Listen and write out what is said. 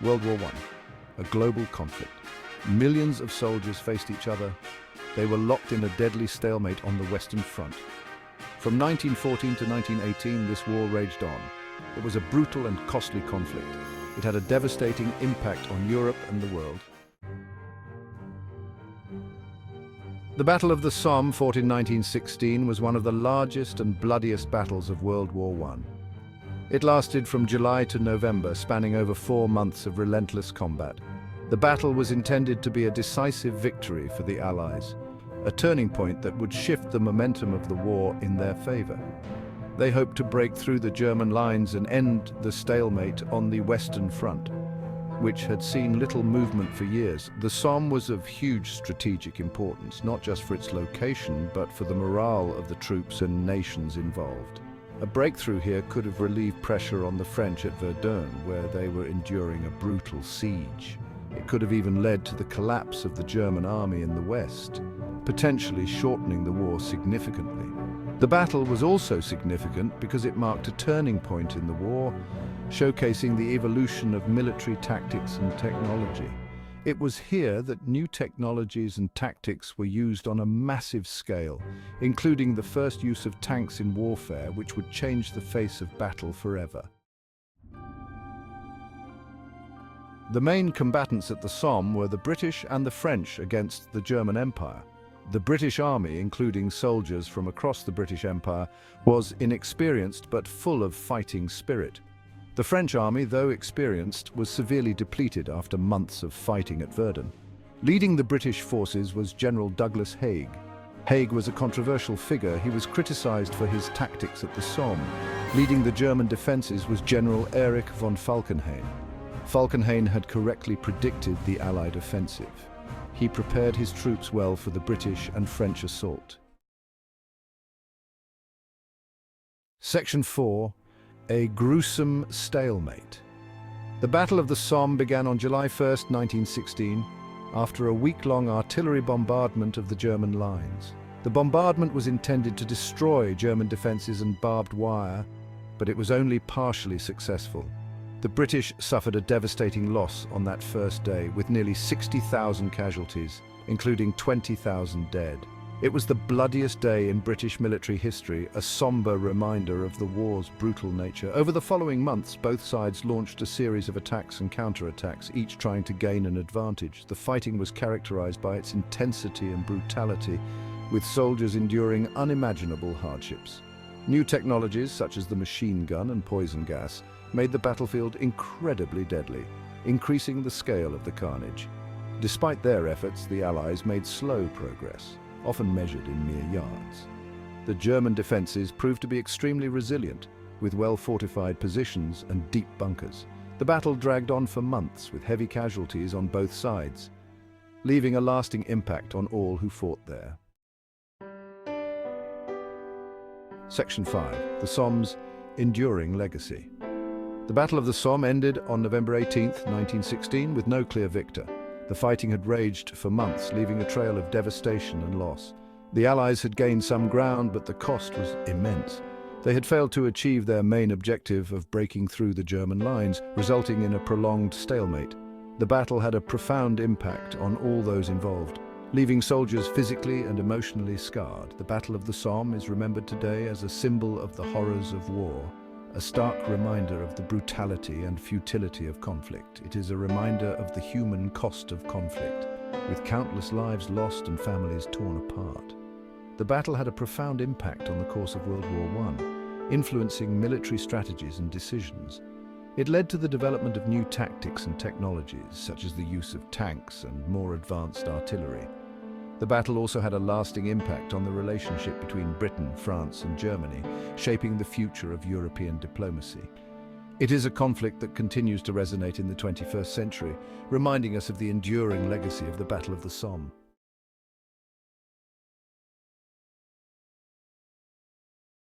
World War I, a global conflict. Millions of soldiers faced each other. They were locked in a deadly stalemate on the Western Front. From 1914 to 1918, this war raged on. It was a brutal and costly conflict. It had a devastating impact on Europe and the world. The Battle of the Somme, fought in 1916, was one of the largest and bloodiest battles of World War I. It lasted from July to November, spanning over 4 months of relentless combat. The battle was intended to be a decisive victory for the Allies, a turning point that would shift the momentum of the war in their favor. They hoped to break through the German lines and end the stalemate on the Western Front, which had seen little movement for years. The Somme was of huge strategic importance, not just for its location, but for the morale of the troops and nations involved. A breakthrough here could have relieved pressure on the French at Verdun, where they were enduring a brutal siege. It could have even led to the collapse of the German army in the west, potentially shortening the war significantly. The battle was also significant because it marked a turning point in the war, showcasing the evolution of military tactics and technology. It was here that new technologies and tactics were used on a massive scale, including the first use of tanks in warfare, which would change the face of battle forever. The main combatants at the Somme were the British and the French against the German Empire. The British army, including soldiers from across the British Empire, was inexperienced but full of fighting spirit. The French army, though experienced, was severely depleted after months of fighting at Verdun. Leading the British forces was General Douglas Haig. Haig was a controversial figure. He was criticized for his tactics at the Somme. Leading the German defenses was General Erich von Falkenhayn. Falkenhayn had correctly predicted the Allied offensive. He prepared his troops well for the British and French assault. Section 4. A gruesome stalemate. The Battle of the Somme began on July 1, 1916, after a week-long artillery bombardment of the German lines. The bombardment was intended to destroy German defenses and barbed wire, but it was only partially successful. The British suffered a devastating loss on that first day, with nearly 60,000 casualties, including 20,000 dead. It was the bloodiest day in British military history, a somber reminder of the war's brutal nature. Over the following months, both sides launched a series of attacks and counterattacks, each trying to gain an advantage. The fighting was characterized by its intensity and brutality, with soldiers enduring unimaginable hardships. New technologies, such as the machine gun and poison gas, made the battlefield incredibly deadly, increasing the scale of the carnage. Despite their efforts, the Allies made slow progress, often measured in mere yards. The German defenses proved to be extremely resilient, with well-fortified positions and deep bunkers. The battle dragged on for months, with heavy casualties on both sides, leaving a lasting impact on all who fought there. Section 5. The Somme's enduring legacy. The Battle of the Somme ended on November 18, 1916, with no clear victor. The fighting had raged for months, leaving a trail of devastation and loss. The Allies had gained some ground, but the cost was immense. They had failed to achieve their main objective of breaking through the German lines, resulting in a prolonged stalemate. The battle had a profound impact on all those involved, leaving soldiers physically and emotionally scarred. The Battle of the Somme is remembered today as a symbol of the horrors of war, a stark reminder of the brutality and futility of conflict. It is a reminder of the human cost of conflict, with countless lives lost and families torn apart. The battle had a profound impact on the course of World War I, influencing military strategies and decisions. It led to the development of new tactics and technologies, such as the use of tanks and more advanced artillery. The battle also had a lasting impact on the relationship between Britain, France, and Germany, shaping the future of European diplomacy. It is a conflict that continues to resonate in the 21st century, reminding us of the enduring legacy of the Battle of the Somme.